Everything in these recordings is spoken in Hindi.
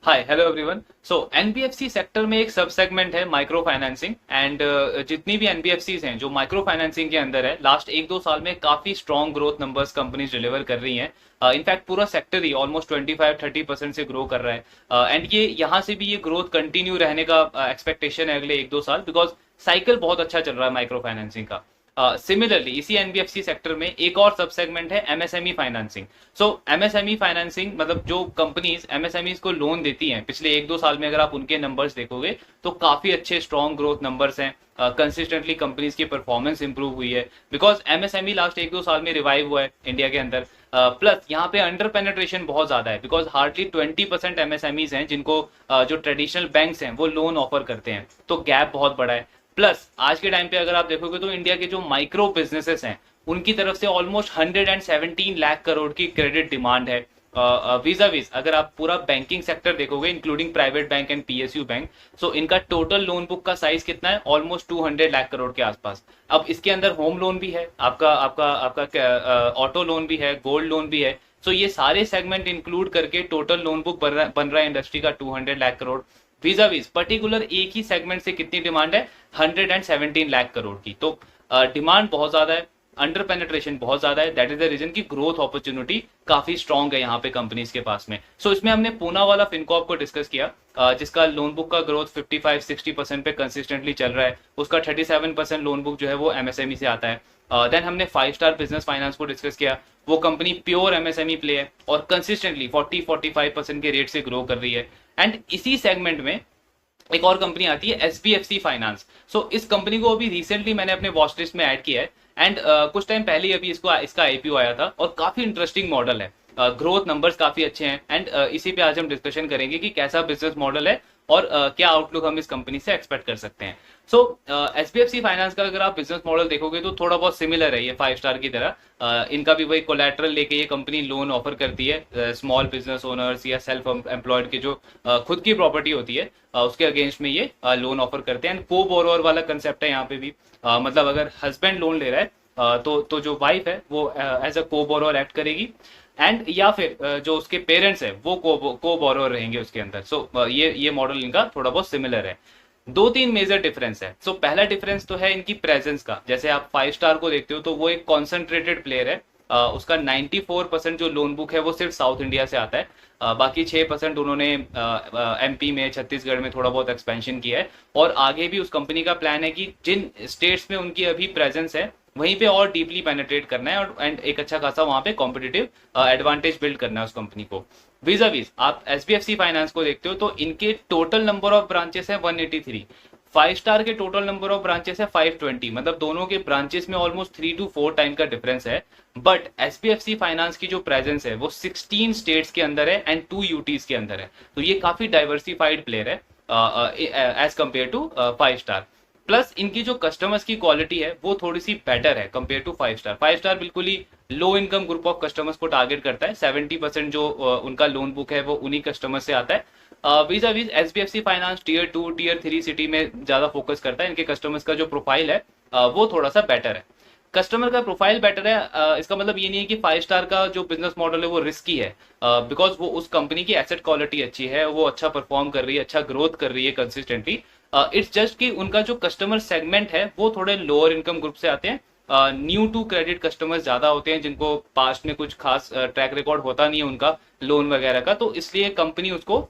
हाय hello everyone. So NBFC sector में एक सब सेगमेंट है माइक्रो फाइनेंसिंग एंड जितनी भी एनबीएफसीज हैं जो माइक्रो फाइनेंसिंग के अंदर है, लास्ट एक दो साल में काफी strong growth numbers companies deliver कर रही हैं। इनफैक्ट पूरा सेक्टर ही ऑलमोस्ट 25-30% से ग्रो कर रहा है एंड ये यहाँ से भी ये ग्रोथ कंटिन्यू रहने का एक्सपेक्टेशन है अगले एक दो साल, बिकॉज साइकिल बहुत अच्छा चल रहा है माइक्रो फाइनेंसिंग का। सिमिलरली इसी एनबीएफसी सेक्टर में एक और सब सेगमेंट है एमएसएमई फाइनेंसिंग। सो एमएसएमई फाइनेंसिंग मतलब जो कंपनीज एमएसएमई को लोन देती हैं, पिछले एक दो साल में अगर आप उनके नंबर्स देखोगे तो काफी अच्छे स्ट्रॉन्ग ग्रोथ नंबर्स हैं। कंसिस्टेंटली कंपनीज की परफॉर्मेंस इंप्रूव हुई है, बिकॉज एमएसएमई लास्ट एक दो साल में रिवाइव हुआ है इंडिया के अंदर। प्लस यहाँ पे अंडर पेनेट्रेशन बहुत ज्यादा है, बिकॉज हार्डली 20% एमएसएमईज हैं जिनको जो ट्रेडिशनल बैंक्स हैं वो लोन ऑफर करते हैं, तो गैप बहुत बड़ा है। प्लस आज के टाइम पे अगर आप देखोगे तो इंडिया के जो माइक्रो बिजनेसेस हैं उनकी तरफ से ऑलमोस्ट 117 लाख करोड़ की क्रेडिट डिमांड है। वीजा वीज अगर आप पूरा बैंकिंग सेक्टर देखोगे including private bank and PSU bank, so इनका टोटल लोन बुक का साइज कितना है, ऑलमोस्ट 200 लाख करोड़ के आसपास। अब इसके अंदर होम लोन भी है, आपका आपका आपका ऑटो लोन भी है, गोल्ड लोन भी है। सो ये सारे सेगमेंट इंक्लूड करके टोटल लोन बुक बन रहा है इंडस्ट्री का 200 लाख करोड़। वीजा वीज पर्टिकुलर एक ही सेगमेंट से कितनी डिमांड है, 117 लाख करोड़ की। तो डिमांड बहुत ज्यादा है, अंडर पेनेट्रेशन बहुत ज्यादा है। दैट इज द रीजन की ग्रोथ अपॉर्चुनिटी काफी स्ट्रॉन्ग है यहाँ पे कंपनीज के पास में। सो इसमें हमने पूना वाला फिनकॉर्प को डिस्कस किया, जिसका लोन बुक का ग्रोथ 55-60% पे कंसिस्टेंटली चल रहा है। उसका 37% लोन बुक जो है वो एमएसएमई से आता है। देन हमने 5 स्टार बिजनेस फाइनेंस को डिस्कस किया। वो कंपनी प्योर एमएसएमई प्ले है और कंसिस्टेंटली 40-45% के रेट से ग्रो कर रही है। एंड इसी सेगमेंट में एक और कंपनी आती है एसबीएफसी फाइनेंस। सो इस कंपनी को अभी रिसेंटली मैंने अपने वॉच लिस्ट में ऐड किया है एंड कुछ टाइम पहले ही अभी इसका आईपीओ आया था और काफी इंटरेस्टिंग मॉडल है। ग्रोथ नंबर्स काफी अच्छे हैं एंड इसी पे आज हम डिस्कशन करेंगे कि कैसा बिजनेस मॉडल है और क्या आउटलुक हम इस कंपनी से एक्सपेक्ट कर सकते हैं। सो एसबीएफसी फाइनेंस का अगर आप बिजनेस मॉडल देखोगे तो थोड़ा बहुत सिमिलर है ये 5 स्टार की तरह। इनका भी वही कोलैटरल लेके ये कंपनी लोन ऑफर करती है स्मॉल बिजनेस ओनर्स या सेल्फ एम्प्लॉयड की जो खुद की प्रॉपर्टी होती है उसके अगेंस्ट में ये लोन ऑफर करते हैं। एंड को बोरोअर वाला कंसेप्ट है यहाँ पे भी। मतलब अगर हस्बैंड लोन ले रहा है तो जो वाइफ है वो एज अ को बोरोअर एक्ट करेगी एंड या फिर जो उसके पेरेंट्स है वो को बोरोअर रहेंगे उसके अंदर। सो ये मॉडल इनका थोड़ा बहुत सिमिलर है। दो तीन मेजर डिफरेंस है। सो पहला डिफरेंस तो है इनकी प्रेजेंस का। जैसे आप 5 स्टार को देखते हो तो वो एक कॉन्सेंट्रेटेड प्लेयर है। उसका 94% जो लोन बुक है वो सिर्फ साउथ इंडिया से आता है। बाकी 6% उन्होंने एमपी में छत्तीसगढ़ में थोड़ा बहुत एक्सपेंशन किया है और आगे भी उस कंपनी का प्लान है कि जिन स्टेट्स में उनकी अभी प्रेजेंस है वहीं पे और डीपली पेनिट्रेट करना है और एंड एक अच्छा खासा वहां पे कॉम्पिटिटिव एडवांटेज बिल्ड करना है उस कंपनी को। वीजा वीज आप एसबीएफसी फाइनेंस को देखते हो तो इनके टोटल नंबर ऑफ ब्रांचेस है 183। 5 स्टार के टोटल नंबर ऑफ ब्रांचेस है 520। मतलब दोनों के ब्रांचेस में ऑलमोस्ट 3 to 4 टाइम का डिफरेंस है। बट एसबीएफसी फाइनेंस की जो प्रेजेंस है वो 16 स्टेट्स के अंदर है एंड 2 यूटीज के अंदर है। तो ये काफी डाइवर्सिफाइड प्लेयर है as compare to 5 star. Plus इनकी जो कस्टमर्स की क्वालिटी है वो थोड़ी सी बेटर है कंपेयर टू 5 स्टार। 5 स्टार बिल्कुल ही low income group of customers को टारगेट करता है। 70% जो उनका लोन बुक है वो उन्हीं कस्टमर से आता है। वीजा वीज SBFC finance tier 2 tier 3 city में ज्यादा फोकस करता है। इनके कस्टमर्स का जो प्रोफाइल है वो थोड़ा सा बेटर है। कस्टमर का प्रोफाइल बेटर है इसका मतलब ये नहीं है कि 5 स्टार का जो बिजनेस मॉडल है वो रिस्की है, बिकॉज वो उस कंपनी की एसेट क्वालिटी अच्छी है, वो अच्छा परफॉर्म कर रही है, अच्छा ग्रोथ कर रही है कंसिस्टेंटली। इट्स जस्ट कि उनका जो कस्टमर सेगमेंट है वो थोड़े लोअर इनकम ग्रुप से आते हैं। न्यू टू क्रेडिट कस्टमर्स ज्यादा होते हैं जिनको पास्ट में कुछ खास ट्रैक रिकॉर्ड होता नहीं है उनका लोन वगैरह का, तो इसलिए कंपनी उसको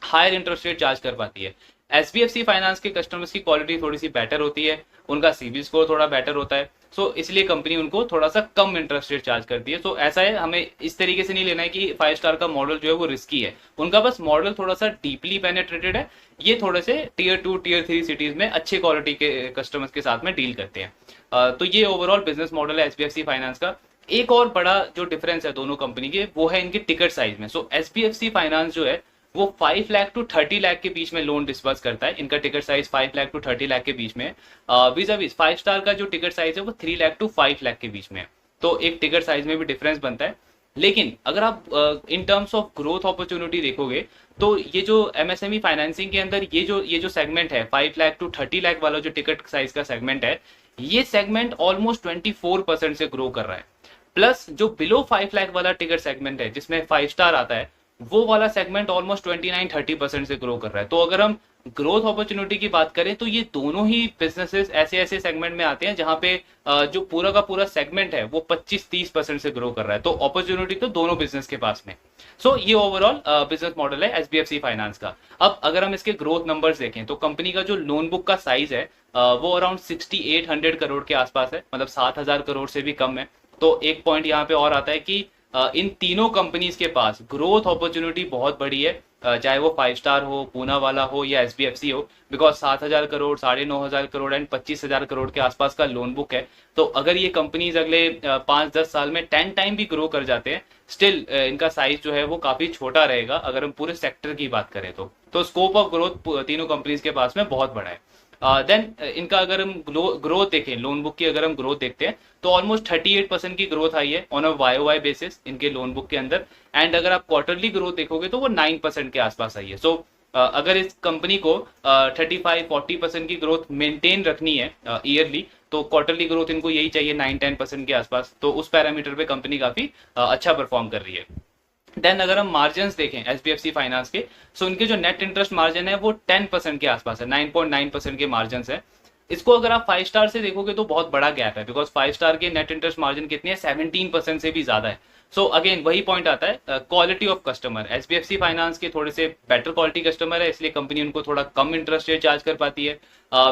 हायर इंटरेस्ट रेट चार्ज कर पाती है। एसबीएफसी फाइनेंस के कस्टमर्स की क्वालिटी थोड़ी सी बेटर होती है, उनका सीबी स्कोर थोड़ा बेटर होता है। सो इसलिए कंपनी उनको थोड़ा सा कम इंटरेस्ट रेट चार्ज करती है। सो ऐसा है, हमें इस तरीके से नहीं लेना है कि 5 स्टार का मॉडल जो है वो रिस्की है। उनका बस मॉडल थोड़ा सा डीपली पेनेट्रेटेड है। ये थोड़े से टीयर 2 टीयर 3 सिटीज में अच्छे क्वालिटी के कस्टमर्स के साथ में डील करते हैं। तो ये ओवरऑल बिजनेस मॉडल है एसबीएफसी फाइनेंस का। एक और बड़ा जो डिफरेंस है दोनों कंपनी के वो है इनके टिकट साइज में। सो एसबीएफसी फाइनेंस जो है वो 5 लाख टू 30 लाख के बीच में लोन डिस्बर्स करता है। इनका ticket size 5 lakh to 30 lakh के बीच में है। वीजा वीज 5 स्टार का जो टिकट साइज है वो 3 लाख टू 5 लाख के बीच में है। तो एक टिकट साइज में भी डिफरेंस बनता है। लेकिन अगर आप in terms of growth opportunity देखोगे तो ये जो एमएसएमई फाइनेंसिंग के अंदर ये जो सेगमेंट है 5 लाख टू 30 लाख वाला जो टिकट साइज का सेगमेंट है, ये सेगमेंट ऑलमोस्ट 24% से ग्रो कर रहा है। प्लस जो बिलो 5 लाख वाला टिकट सेगमेंट है जिसमें 5 स्टार आता है वो वाला सेगमेंट ऑलमोस्ट 29-30% से ग्रो कर रहा है। तो अगर हम ग्रोथ अपॉर्चुनिटी की बात करें तो ये दोनों ही बिजनेसेस ऐसे ऐसे सेगमेंट में आते हैं जहां पे जो पूरा का पूरा सेगमेंट है वो 25-30% से ग्रो कर रहा है। तो अपॉर्चुनिटी तो दोनों बिजनेस के पास में। सो ये ओवरऑल बिजनेस मॉडल है एचडीएफसी फाइनेंस का। अब अगर हम इसके ग्रोथ नंबर्स देखें तो कंपनी का जो लोन बुक का साइज है वो अराउंड 6800 करोड़ के आसपास है, मतलब 7000 करोड़ से भी कम है। तो एक पॉइंट यहाँ पे और आता है कि इन तीनों कंपनीज के पास ग्रोथ अपॉर्चुनिटी बहुत बड़ी है, चाहे वो 5 स्टार हो, पूना वाला हो या एसबीएफसी हो, बिकॉज 7000 करोड़, 9500 करोड़ एंड 25000 करोड़ के आसपास का लोन बुक है। तो अगर ये कंपनीज अगले 5-10 साल में 10 टाइम भी ग्रो कर जाते हैं, स्टिल इनका साइज जो है वो काफी छोटा रहेगा अगर हम पूरे सेक्टर की बात करें तो स्कोप ऑफ ग्रोथ तीनों कंपनीज के पास में बहुत बड़ा है। देन इनका अगर हम ग्रोथ देखें, लोन बुक की अगर हम ग्रोथ देखते हैं तो ऑलमोस्ट 38% की ग्रोथ आई है ऑन अ वाई बेसिस इनके लोन बुक के अंदर। एंड अगर आप क्वार्टरली ग्रोथ देखोगे तो वो 9% के आसपास आई है। सो अगर इस कंपनी को 35-40% की ग्रोथ मेंटेन रखनी है ईयरली, तो क्वार्टरली ग्रोथ इनको यही चाहिए 9-10% के आसपास। तो उस पैरामीटर पे कंपनी काफी अच्छा परफॉर्म कर रही है। देन अगर हम मार्जिन देखें एचडीएफसी फाइनेंस के, सो इनके जो नेट इंटरेस्ट मार्जिन है वो 10% के आसपास है, 9.9% के मार्जिन है। इसको अगर आप 5 स्टार से देखोगे तो बहुत बड़ा गैप है, बिकॉज 5 स्टार के नेट इंटरेस्ट मार्जिन कितनी है, 17% से भी ज्यादा है। सो अगेन वही पॉइंट आता है, quality of customer. HDFC finance के थोड़े से बेटर क्वालिटी कस्टमर है, इसलिए कंपनी उनको थोड़ा कम इंटरेस्ट रेट चार्ज कर पाती है।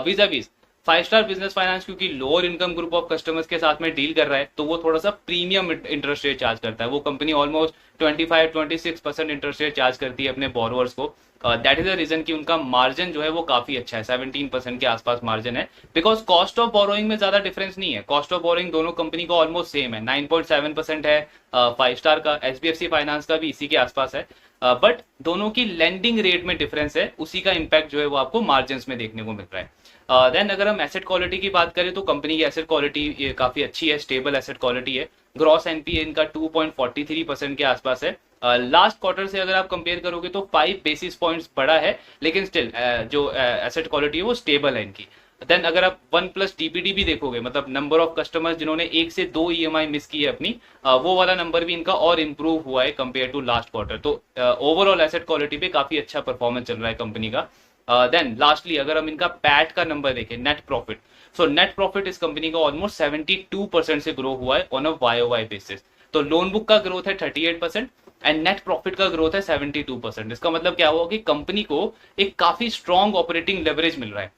विजा वीज 5 स्टार बिजनेस फाइनेंस क्योंकि lower income group of customers के साथ में डील कर रहा है, तो वो थोड़ा सा प्रीमियम इंटरेस्ट रेट चार्ज करता है। वो company almost 25-26% interest rate charge करती है अपने बोरोवर्स को। दैट इज द रीजन कि उनका मार्जिन जो है वो काफी अच्छा है, 17% के आसपास मार्जिन है। बिकॉज कॉस्ट ऑफ बोरोइंग में ज्यादा डिफरेंस नहीं है, कॉस्ट ऑफ बोरोइंग दोनों कंपनी का ऑलमोस्ट सेम है, 9.7% है 5 स्टार का, एचडीएफसी फाइनेंस का भी इसी के आसपास है। बट दोनों की लेंडिंग रेट में डिफरेंस है, उसी का इंपैक्ट जो है वो आपको मार्जिन में देखने को मिल रहा है। देन अगर हम एसेट क्वालिटी की बात करें तो कंपनी की एसेट क्वालिटी काफी अच्छी है, स्टेबल एसेट क्वालिटी है। ग्रॉस एनपीए इनका 2.43% के आसपास है। लास्ट क्वार्टर से अगर आप कंपेयर करोगे तो 5 बेसिस पॉइंट्स बढ़ा है, लेकिन स्टिल जो एसेट क्वालिटी है वो स्टेबल है इनकी। देन अगर आप 1+ टीपीडी भी देखोगे, मतलब नंबर ऑफ कस्टमर्स जिन्होंने 1 से 2 ईएमआई मिस की है अपनी, वो वाला नंबर भी इनका और इंप्रूव हुआ है कंपेयर टू लास्ट क्वार्टर। तो ओवरऑल एसेट क्वालिटी पे काफी अच्छा परफॉर्मेंस चल रहा है कंपनी का। देन लास्टली अगर हम इनका पैट का नंबर देखें, net profit, so net profit इस कंपनी का ऑलमोस्ट 72% से ग्रो हुआ है ऑन अ वाई बेसिस। तो लोन बुक का ग्रोथ है 38% एंड नेट प्रॉफिट का ग्रोथ है 72%। इसका मतलब क्या हुआ कि कंपनी को एक काफी स्ट्रॉन्ग ऑपरेटिंग लेवरेज मिल रहा है।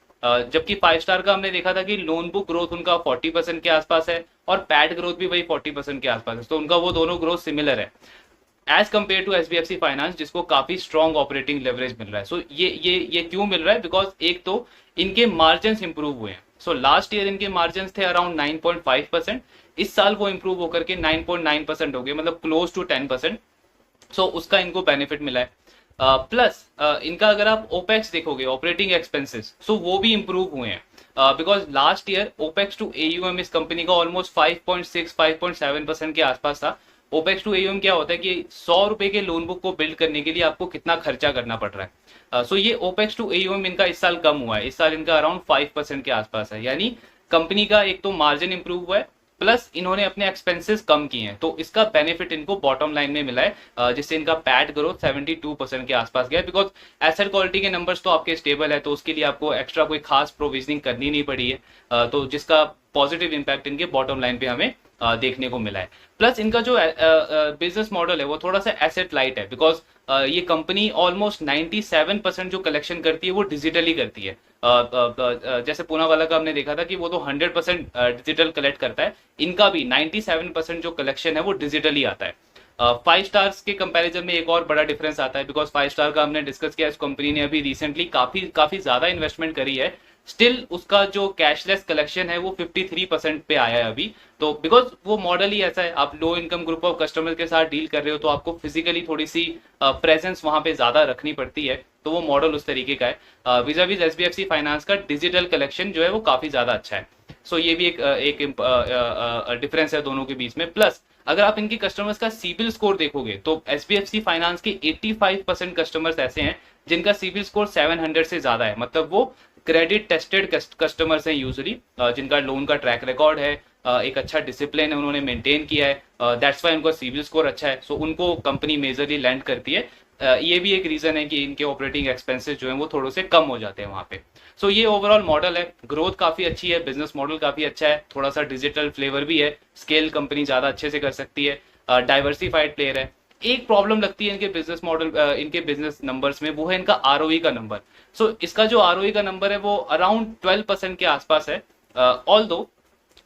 जबकि 5 स्टार का हमने देखा था कि लोन बुक ग्रोथ उनका 40% के आसपास है और पैट ग्रोथ भी वही 40% के आसपास है, तो उनका वो दोनों ग्रोथ सिमिलर है as compare to HDFC finance, जिसको काफी स्ट्रॉन्ग ऑपरेटिंग लेवरेज मिल रहा है। सो ये क्यों मिल रहा है, बिकॉज एक तो इनके मार्जिन इंप्रूव हुए हैं। सो लास्ट ईयर इनके मार्जिन थे अराउंड 9.5%, इस साल वो इंप्रूव होकर के 9.9% हो गए, मतलब क्लोज टू 10%। सो उसका इनको बेनिफिट मिला है। प्लस इनका अगर आप ओपेक्स देखोगे, ऑपरेटिंग एक्सपेंसेस, सो वो भी इंप्रूव हुए हैं, because last year opex to AUM इस कंपनी का ऑलमोस्ट 5.6-5.7% के आसपास था। ओपेक्स टू एयूएम क्या होता है कि 100 रुपए के लोन बुक को बिल्ड करने के लिए आपको कितना खर्चा करना पड़ रहा है। सो ये ओपेक्स टू एयूएम इनका इस साल कम हुआ है, इस साल इनका अराउंड 5% के आसपास है। यानी कंपनी का एक तो मार्जिन इंप्रूव हुआ है, प्लस इन्होंने अपने एक्सपेंसेस कम किए हैं, तो इसका बेनिफिट इनको बॉटम लाइन में मिला है, जिससे इनका पैट ग्रोथ 72% के आसपास गया। बिकॉज एसेट क्वालिटी के नंबर्स तो आपके स्टेबल है, तो उसके लिए आपको एक्स्ट्रा कोई खास प्रोविजनिंग करनी नहीं पड़ी है, तो जिसका पॉजिटिव इंपैक्ट इनके बॉटम लाइन पे हमें देखने को मिला है। प्लस इनका जो बिजनेस मॉडल है वो थोड़ा सा एसेट लाइट है, बिकॉज ये कंपनी ऑलमोस्ट 97% जो कलेक्शन करती है वो डिजिटली करती है। जैसे पूना वाला का हमने देखा था कि वो तो 100% डिजिटल कलेक्ट करता है, इनका भी 97% जो कलेक्शन है वो डिजिटली आता है। 5 स्टार्स के कंपैरिजन में एक और बड़ा डिफरेंस आता है, बिकॉज 5 स्टार का हमने डिस्कस किया, इस कंपनी ने अभी रिसेंटली काफी ज्यादा इन्वेस्टमेंट करी है, स्टिल उसका जो कैशलेस कलेक्शन है वो 53% पे आया है अभी। तो बिकॉज वो मॉडल ही ऐसा है, आप लो इनकम ग्रुप ऑफ कस्टमर के साथ डील कर रहे हो तो आपको फिजिकली थोड़ी सी प्रेजेंस वहां पे ज्यादा रखनी पड़ती है, तो वो मॉडल उस तरीके का है। विजाविज एचडीएफसी फाइनेंस का डिजिटल कलेक्शन जो है वो काफी ज्यादा अच्छा है। सो ये भी एक डिफरेंस है दोनों के बीच में। प्लस अगर आप इनके कस्टमर्स का सिबिल स्कोर देखोगे तो एचडीएफसी फाइनेंस के 85% कस्टमर्स ऐसे हैं जिनका सिबिल स्कोर 700 से ज्यादा है, मतलब वो क्रेडिट टेस्टेड कस्टमर्स हैं यूजली, जिनका लोन का ट्रैक रिकॉर्ड है, एक अच्छा डिसिप्लिन है उन्होंने मेंटेन किया है, दैट्स वाई उनका सिविल स्कोर अच्छा है, सो उनको कंपनी मेजरली लैंड करती है। ये भी एक रीजन है कि इनके ऑपरेटिंग एक्सपेंसेस जो है वो थोड़े से कम हो जाते हैं वहाँ पे। सो ये ओवरऑल मॉडल है, ग्रोथ काफी अच्छी है, बिजनेस मॉडल काफी अच्छा है, थोड़ा सा डिजिटल फ्लेवर भी है, स्केल कंपनी ज्यादा अच्छे से कर सकती है, डाइवर्सिफाइड प्लेयर है। एक प्रॉब्लम लगती है इनके बिजनेस मॉडल, इनके बिजनेस नंबर्स में, वो है इनका आरओई का नंबर। सो इसका जो आरओई का नंबर है वो अराउंड 12% के आसपास है, ऑल दो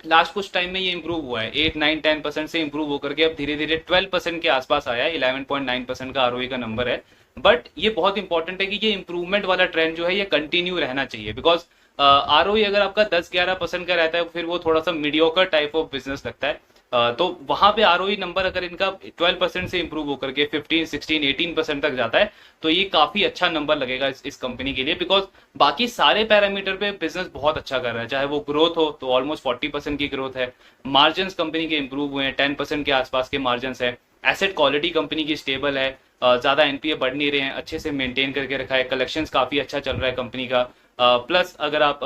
लास्ट कुछ टाइम में ये इंप्रूव हुआ है, 8 9 10% से इंप्रूव होकर के अब धीरे धीरे 12% के आसपास आया है, 11.9% का आरओई का नंबर है। बट ये बहुत इंपॉर्टेंट है कि ये इंप्रूवमेंट वाला ट्रेंड जो है ये कंटिन्यू रहना चाहिए, बिकॉज आरओई अगर आपका 10 11% का रहता है फिर वो थोड़ा सा मीडियोकर टाइप ऑफ बिजनेस लगता है। तो वहां पे आरओई नंबर अगर इनका 12% से इंप्रूव होकर के 15 16 18% तक जाता है तो ये काफी अच्छा नंबर लगेगा इस कंपनी के लिए, बिकॉज बाकी सारे पैरामीटर पे बिजनेस बहुत अच्छा कर रहा है, चाहे वो ग्रोथ हो तो ऑलमोस्ट 40% की ग्रोथ है, मार्जिन कंपनी के इंप्रूव हुए हैं, 10% के आसपास के मार्जिन है, एसेट क्वालिटी कंपनी की स्टेबल है, ज्यादा एनपीए बढ़ नहीं रहे हैं, अच्छे से मेंटेन करके रखा है, कलेक्शंस काफी अच्छा चल रहा है कंपनी का, प्लस अगर आप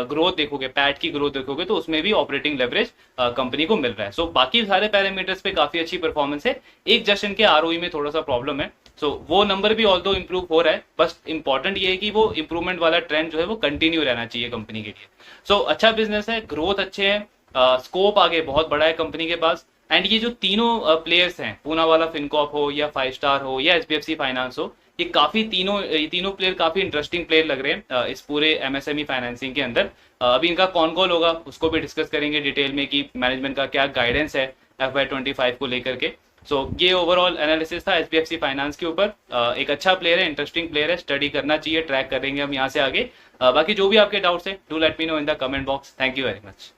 ग्रोथ देखोगे, पैट की ग्रोथ देखोगे तो उसमें भी ऑपरेटिंग लेवरेज कंपनी को मिल रहा है। सो बाकी सारे पैरामीटर्स पे काफी अच्छी परफॉर्मेंस है, एक जस्ट इनके आरओई में थोड़ा सा प्रॉब्लम है। सो वो नंबर भी ऑल्दो इंप्रूव हो रहा है, बस इंपॉर्टेंट ये है कि वो इंप्रूवमेंट वाला ट्रेंड जो है वो कंटिन्यू रहना चाहिए कंपनी के लिए। सो अच्छा बिजनेस है, ग्रोथ अच्छे है, स्कोप आगे बहुत बड़ा है कंपनी के पास। एंड ये जो तीनों प्लेयर्स हैं, पूना वाला फिनकॉप हो या 5 स्टार हो या एचडीएफसी फाइनेंस हो, ये तीनों प्लेयर काफी इंटरेस्टिंग प्लेयर लग रहे हैं इस पूरे एमएसएमई फाइनेंसिंग के अंदर। अभी इनका कौन कॉल होगा उसको भी डिस्कस करेंगे डिटेल में कि मैनेजमेंट का क्या गाइडेंस है FY25 को लेकर के। सो ये ओवरऑल एनालिसिस था एचडीएफसी फाइनेंस के ऊपर। एक अच्छा प्लेयर है, इंटरेस्टिंग प्लेयर है, स्टडी करना चाहिए, ट्रैक करेंगे हम यहाँ से आगे। बाकी जो भी आपके डाउट्स हैं do let me know in the comment box. Thank you very much.